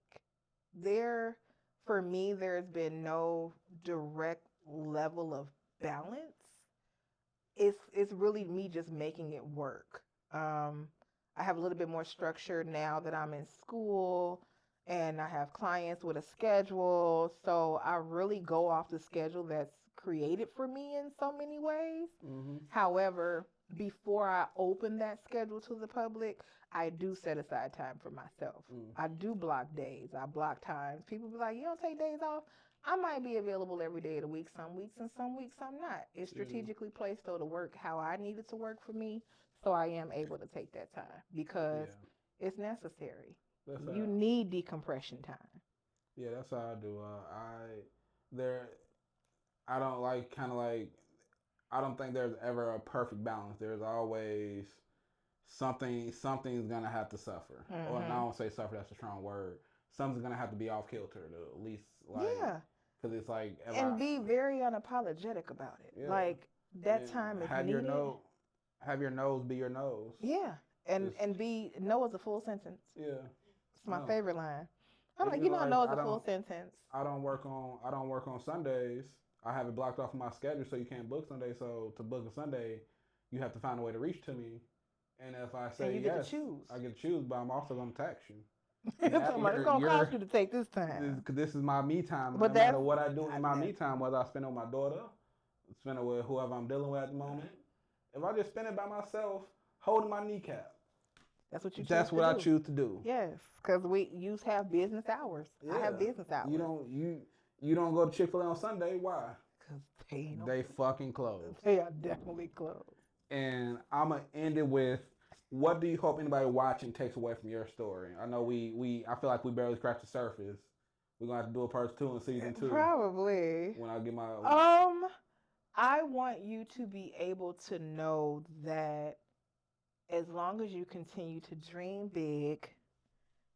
For me, there's been no direct level of balance. It's really me just making it work. I have a little bit more structure now that I'm in school and I have clients with a schedule. So I really go off the schedule that's created for me in so many ways. Mm-hmm. However, before I open that schedule to the public, I do set aside time for myself. I do block days. I block times. People be like, you don't take days off? I might be available every day of the week, some weeks, and some weeks I'm not. It's strategically placed though to work how I need it to work for me. So I am able to take that time because it's necessary. You need decompression time. Yeah, that's how I do. I don't like I don't think there's ever a perfect balance. There's always something's gonna have to suffer. Or I don't say suffer, that's a strong word. Something's gonna have to be off kilter to at least Yeah. because it's like And be very unapologetic about it. Yeah. Like that time is have needed. Have your nose be your nose. Yeah. And be no is a full sentence. Yeah. It's my favorite line. I'm like, Like, no is a full sentence. I don't work on Sundays. I have it blocked off in my schedule so you can't book Sunday. So to book a Sunday, you have to find a way to reach to me. And if I say yes, I get to choose, but I'm also gonna tax you. It's going to cost you to take this time. Because this is my me time. But no matter what I do in my me time, whether I spend it with my daughter, spend it with whoever I'm dealing with at the moment, if I just spend it by myself, holding my kneecap, that's what you. That's what I choose to do. Yes, because you have business hours. Yeah. I have business hours. You don't go to Chick-fil-A on Sunday. Why? Because they fucking closed. They are definitely closed. And I'm gonna end it with, what do you hope anybody watching takes away from your story? I know I feel like we barely scratched the surface. We're gonna have to do a part 2 in season 2. Probably. When I get my I want you to be able to know that as long as you continue to dream big,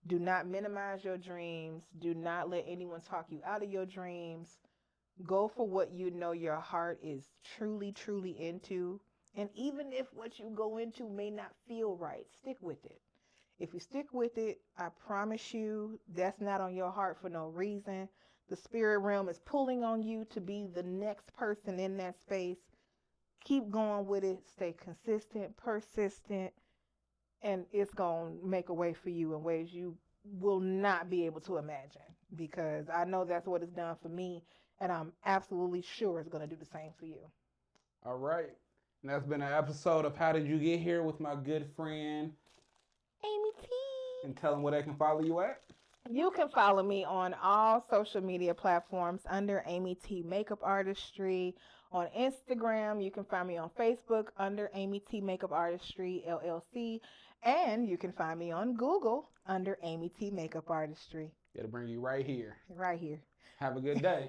do not minimize your dreams, do not let anyone talk you out of your dreams. Go for what you know your heart is truly, truly into. And even if what you go into may not feel right, stick with it. If you stick with it, I promise you that's not on your heart for no reason. The spirit realm is pulling on you to be the next person in that space. Keep going with it. Stay consistent, persistent, and it's going to make a way for you in ways you will not be able to imagine, because I know that's what it's done for me, and I'm absolutely sure it's going to do the same for you. All right. And that's been an episode of How Did You Get Here with my good friend, Amy T. And tell them where they can follow you at. You can follow me on all social media platforms under Amy T Makeup Artistry. On Instagram, you can find me on Facebook under Amy T Makeup Artistry, LLC. And you can find me on Google under Amy T Makeup Artistry. It'll bring you right here. Right here. Have a good day.